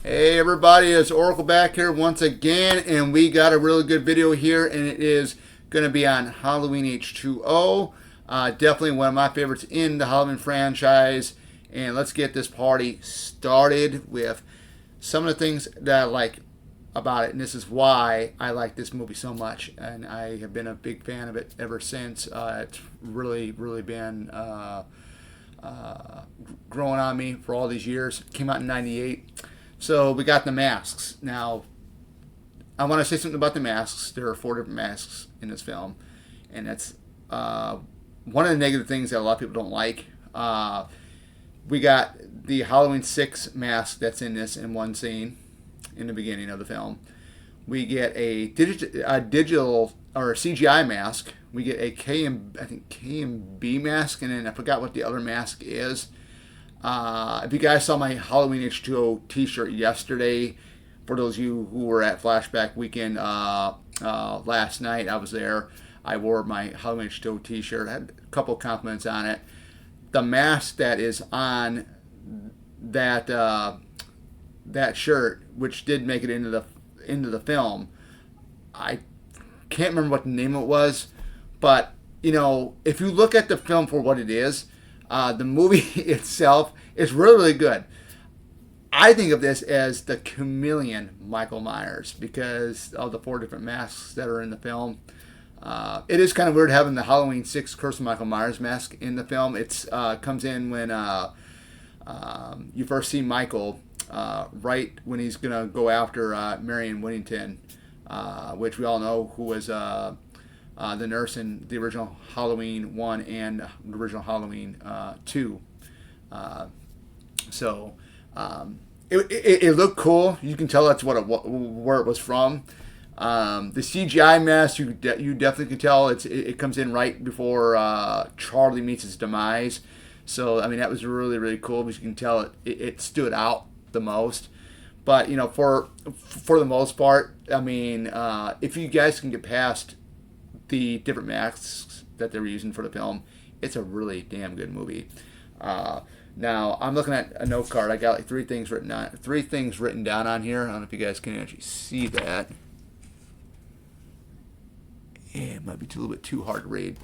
Hey everybody, it's Oracle back here once again, and we got a really good video here, and it is going to be on Halloween H2O. Definitely one of my favorites in the Halloween franchise, and let's get this party started with some of the things that I like about it, and this is why I like this movie so much, and I have been a big fan of it ever since. It's really been growing on me for all these years. It came out in '98. So we got the masks. Now, I want to say something about the masks. There are 4 different masks in this film, and that's one of the negative things that a lot of people don't like. We got the Halloween 6 mask that's in this in one scene in the beginning of the film. We get a digital or a CGI mask. We get a KMB mask, and then I forgot what the other mask is. If you guys saw my Halloween H2O t-shirt yesterday, for those of you who were at Flashback Weekend last night, I was there. I wore my Halloween H2O t-shirt. I had a couple of compliments on it. The mask that is on that that shirt, which did make it into the film, I can't remember what the name of it was, but you know, if you look at the film for what it is, the movie itself is really good. I think of this as the chameleon Michael Myers because of the 4 different masks that are in the film. It is kind of weird having the Halloween 6 Curse of Michael Myers mask in the film. It comes in when you first see Michael right when he's going to go after Marion Whittington, which we all know who was the nurse in the original Halloween 1 and the original Halloween 2. It looked cool. You can tell that's where it was from. The CGI mask, you definitely can tell it comes in right before Charlie meets his demise. So I mean that was really cool because you can tell it stood out the most. But you know, for the most part, I mean, if you guys can get past the different masks that they were using for the film, it's a really damn good movie. Now I'm looking at a note card. I got like 3 things written down on here. I don't know if you guys can actually see that. Yeah, it might be a little bit too hard to read.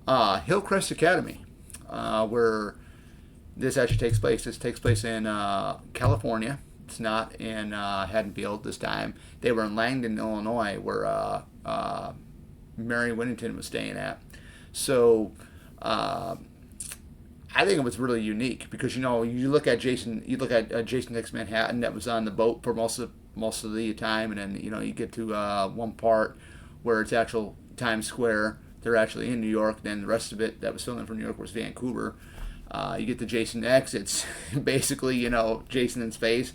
Hillcrest Academy, where this actually takes place. This takes place in California. It's not in Haddonfield this time. They were in Langdon, Illinois, where Mary Whittington was staying at. So I think it was really unique because you know you look at Jason Takes Manhattan that was on the boat for most of the time, and then you know you get to one part where it's actual Times Square. They're actually in New York. Then the rest of it that was filmed for New York was Vancouver. You get to Jason X. It's basically you know Jason in space,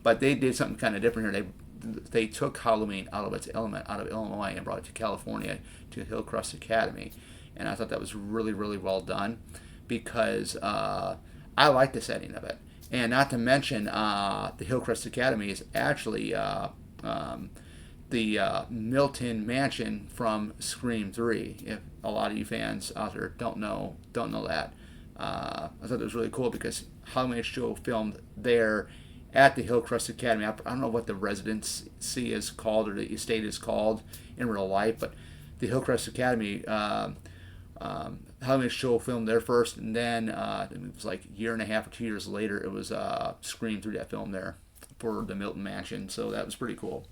but they did something kind of different here. They took Halloween out of its element out of Illinois and brought it to California to Hillcrest Academy, and I thought that was really well done because I like the setting of it, and not to mention the Hillcrest Academy is actually the Milton Mansion from Scream 3. If a lot of you fans out there don't know that, I thought it was really cool because Halloween H2O filmed there at the Hillcrest Academy. I don't know what the residency is called or the estate is called in real life, but the Hillcrest Academy, Halloween H2O filmed there first, and then it was like a year and a half or 2 years later, it was Scream 3 that filmed there for the Milton Mansion. So that was pretty cool.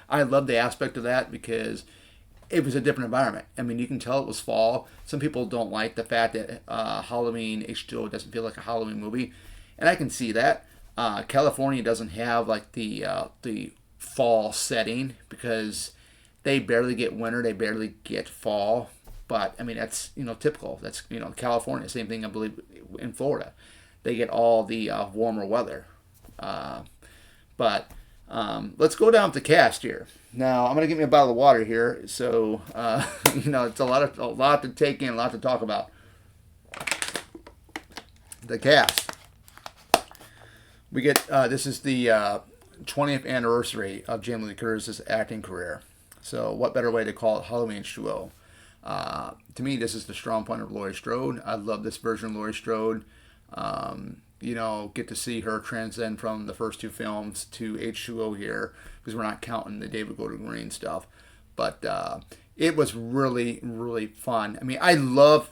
I love the aspect of that because it was a different environment. I mean, you can tell it was fall. Some people don't like the fact that Halloween H2O doesn't feel like a Halloween movie, and I can see that. California doesn't have like the fall setting because they barely get winter, they barely get fall. But I mean that's you know typical. That's you know California. Same thing I believe in Florida. They get all the warmer weather. But let's go down to the cast here. Now I'm gonna get me a bottle of water here. So you know it's a lot to take in, a lot to talk about. The cast. We get this is the 20th anniversary of Jamie Lee Curtis's acting career. So what better way to call it Halloween H2O? To me, this is the strong point of Laurie Strode. I love this version of Laurie Strode. get to see her transcend from the first two films to H2O here, because we're not counting the David Gordon Green stuff. But it was really, really fun. I mean, I love,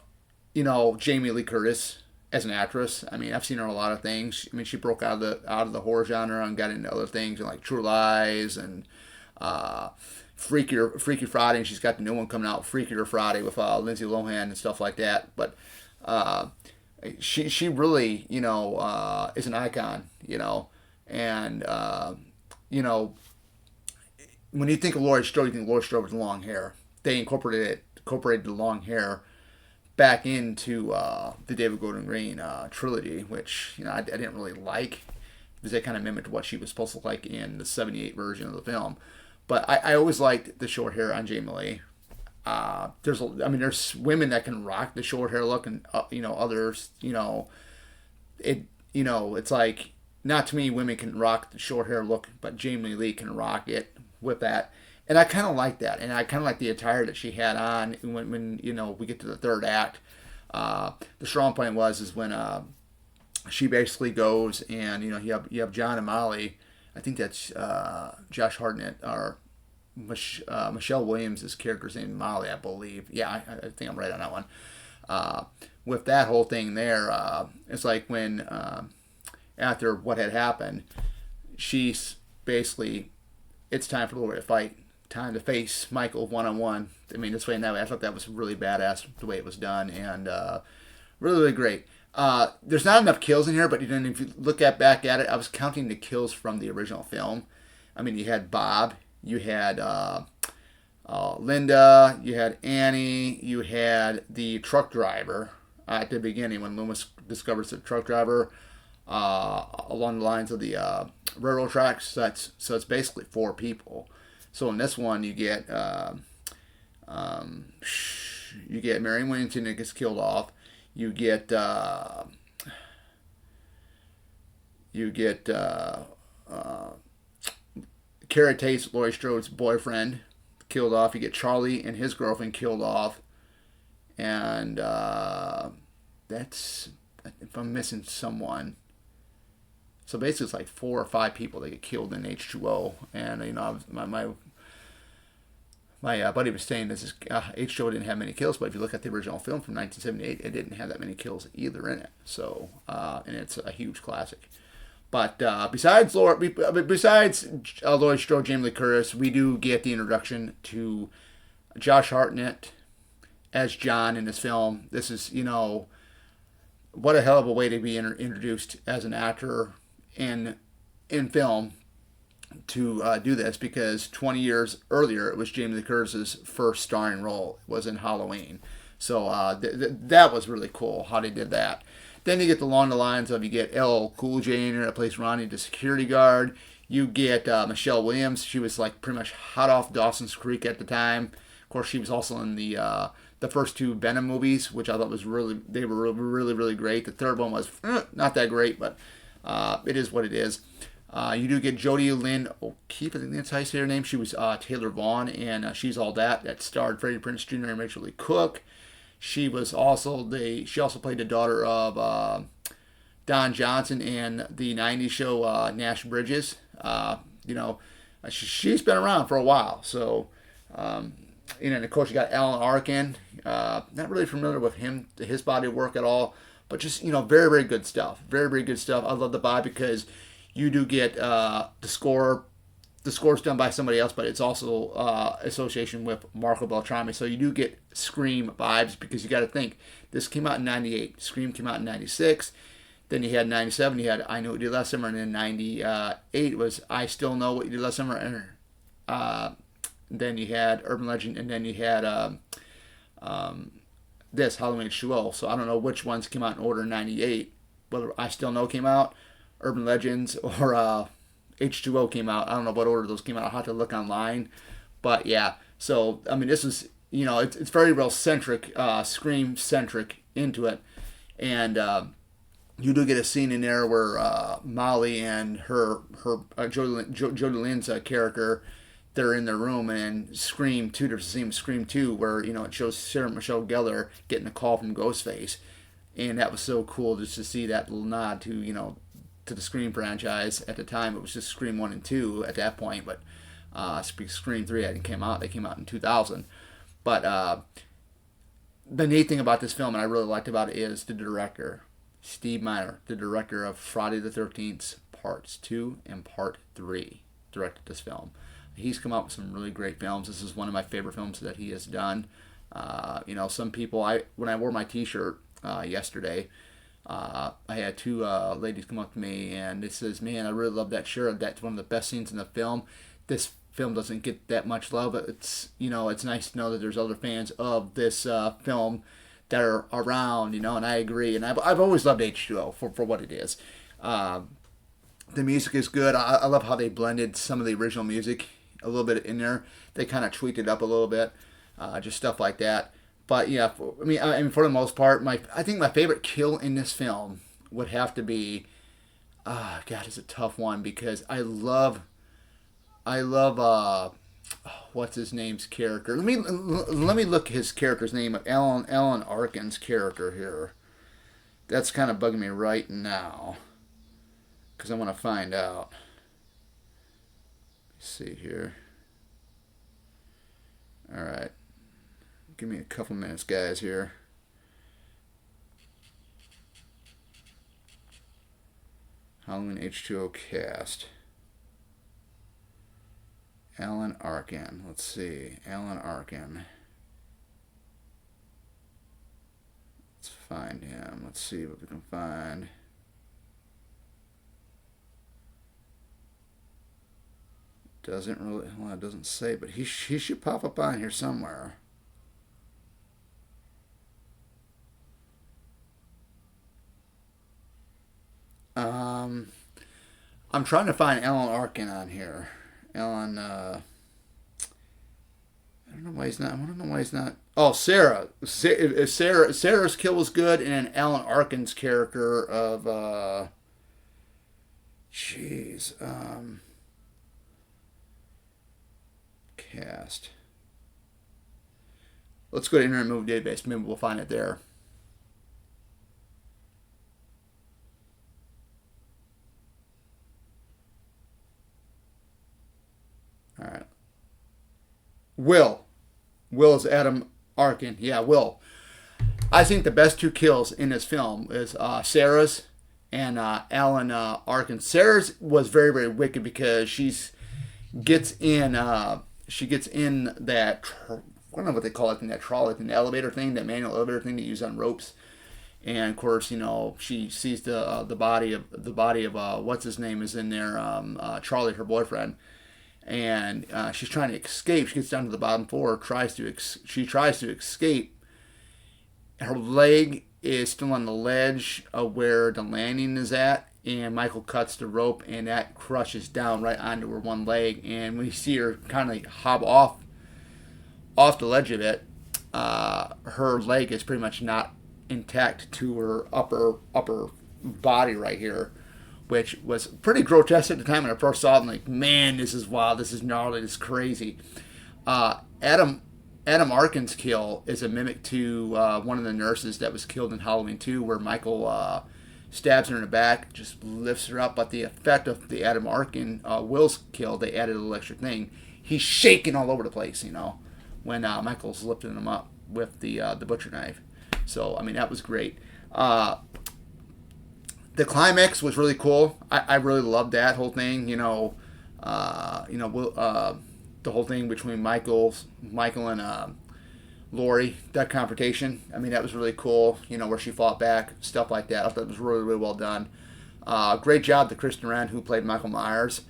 Jamie Lee Curtis as an actress. I mean, I've seen her in a lot of things. I mean, she broke out of the horror genre and got into other things, and like True Lies and Freaky Friday, and she's got the new one coming out, Freakier Friday, with Lindsay Lohan and stuff like that. But she really, is an icon, and when you think of Laurie Strode, you think Laurie Strode with long hair. They incorporated the long hair back into the David Gordon Green trilogy, which I didn't really like, because they kind of mimicked what she was supposed to look like in the '78 version of the film. But I always liked the short hair on Jamie Lee. There's women that can rock the short hair look, and others, it's like, not too many women can rock the short hair look, but Jamie Lee can rock it with that. And I kind of like that, and I kind of like the attire that she had on when we get to the third act. The strong point is when she basically goes, and you have John and Molly. I think that's Josh Hartnett, or Michelle Williams' character's name, Molly, I believe. Yeah, I think I'm right on that one. With that whole thing there, it's like when after what had happened, she's basically, it's time for Lori to fight. Time to face Michael one-on-one. I mean, this way and that way. I thought that was really badass the way it was done, and really, really great. There's not enough kills in here, but then if you look back at it, I was counting the kills from the original film. I mean, you had Bob, you had Linda, you had Annie, you had the truck driver at the beginning when Loomis discovers the truck driver along the lines of the railroad tracks. So it's basically 4 people. So in this one, you get Marion Williamson that gets killed off. You get Carrie Tate's, Laurie Strode's boyfriend, killed off. You get Charlie and his girlfriend killed off, and that's, if I'm missing someone. So basically, it's like 4 or 5 people that get killed in H2O, and my buddy was saying this is H2O didn't have many kills, but if you look at the original film from 1978, it didn't have that many kills either in it. So and it's a huge classic. But besides Laurie Strode, Jamie Lee Curtis, we do get the introduction to Josh Hartnett as John in this film. This is, what a hell of a way to be introduced as an actor in film, to do this, because 20 years earlier it was Jamie Lee Curtis's first starring role. It was in Halloween. So that was really cool how they did that. Then you get along the lines of, you get LL Cool J in there that plays Ronnie, the security guard. You get Michelle Williams. She was like pretty much hot off Dawson's Creek at the time. Of course, she was also in the first 2 Venom movies, which I thought they were really, really great. The third one was not that great, but it is what it is. You do get Jodie Lynn O'Keefe, I think that's how you say her name. She was Taylor Vaughn, and She's All That. That starred Freddie Prinze Jr. and Rachel Lee Cook. She also played the daughter of Don Johnson in the '90s show Nash Bridges. She's been around for a while. So, and of course you got Alan Arkin. Not really familiar with his body of work at all, but just very, very good stuff. Very, very good stuff. I love the vibe, because you do get the score. The score's done by somebody else, but it's also association with Marco Beltrami. So you do get Scream vibes, because you got to think, this came out in '98. Scream came out in '96. Then you had '97. You had I Know What You Did Last Summer, and then '98 was I Still Know What You Did Last Summer. And then you had Urban Legend, and then you had this Halloween H2O. So I don't know which ones came out in order in '98. Whether I Still Know came out, Urban Legends, or H2O came out. I don't know what order those came out. I'll have to look online. But yeah, so I mean, this is, it's very real centric, Scream centric into it, and you do get a scene in there where Molly and her Jodie Lynn's character, they're in their room, and Scream 2. There's a scene with Scream 2 where it shows Sarah Michelle Gellar getting a call from Ghostface. and that was so cool just to see that little nod to to the Scream franchise. At the time, it was just Scream 1 and 2 at that point, but Scream 3 hadn't came out. They came out in 2000. But the neat thing about this film, and I really liked about it, is the director, Steve Miner, the director of Friday the 13th Parts 2 and Part 3, directed this film. He's come out with some really great films. This is one of my favorite films that he has done. Some people, when I wore my T-shirt yesterday, I had two ladies come up to me and they says, "Man, I really love that shirt. That's one of the best scenes in the film. This film doesn't get that much love, but it's nice to know that there's other fans of this film that are around, and I agree. And I've always loved H2O for what it is. The music is good. I love how they blended some of the original music a little bit in there. They kind of tweaked it up a little bit, just stuff like that. But yeah, for the most part, I think my favorite kill in this film would have to be, God, it's a tough one because I love what's his name's character. Let me look his character's name up. Alan Arkin's character here. That's kind of bugging me right now because I want to find out. Let's see here. All right. Give me a couple minutes, guys, here. Halloween H2O cast. Alan Arkin. Let's see. Alan Arkin. Let's find him. Let's see what we can find. Doesn't really, well, it doesn't say, but he should pop up on here somewhere. I'm trying to find Alan Arkin on here. Alan, I don't know why he's not. I don't know why he's not. Oh, Sarah. Sarah's kill was good, and then Alan Arkin's character of, cast. Let's go to Internet Movie Database. Maybe we'll find it there. All right. Will is Adam Arkin. Yeah, Will. I think the best two kills in this film is Sarah's and Alan Arkin. Sarah's was very, very wicked because she gets in that I don't know what they call it, in that trolley, in the elevator thing, that manual elevator thing they use on ropes. And of course, she sees the body of what's his name is in there, Charlie, her boyfriend. And she's trying to escape. She gets down to the bottom floor, she tries to escape. Her leg is still on the ledge of where the landing is at, and Michael cuts the rope, and that crushes down right onto her one leg. And when you see her kind of hop off the ledge of it, her leg is pretty much not intact to her upper body right here, which was pretty grotesque at the time when I first saw it. I'm like, man, this is wild, this is gnarly, this is crazy. Adam Arkin's kill is a mimic to one of the nurses that was killed in Halloween 2, where Michael stabs her in the back, just lifts her up. But the effect of the Adam Arkin, Will's kill, they added a little extra thing. He's shaking all over the place, when Michael's lifting him up with the butcher knife. So, that was great. The climax was really cool. I really loved that whole thing. The whole thing between Michael and Lori, that confrontation. That was really cool. Where she fought back, stuff like that. I thought it was really, really well done. Great job to Kristen Rand, who played Michael Myers.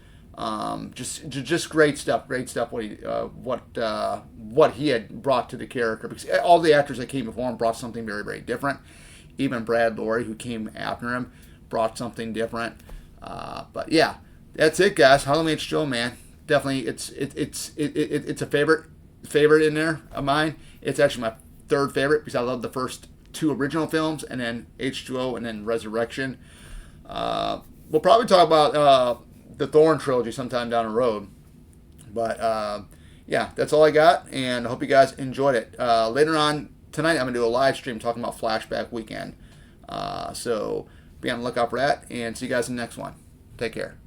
Just great stuff. Great stuff. What he had brought to the character, because all the actors that came before him brought something very, very different. Even Brad Lorry, who came after him, brought something different. But yeah, that's it, guys. Halloween H2O, man. Definitely, it's a favorite in there of mine. It's actually my third favorite because I love the first two original films, and then H2O, and then Resurrection. We'll probably talk about the Thorn trilogy sometime down the road. But yeah, that's all I got, and I hope you guys enjoyed it. Later on tonight, I'm going to do a live stream talking about Flashback Weekend So be on the lookout for that, and see you guys in the next one. Take care.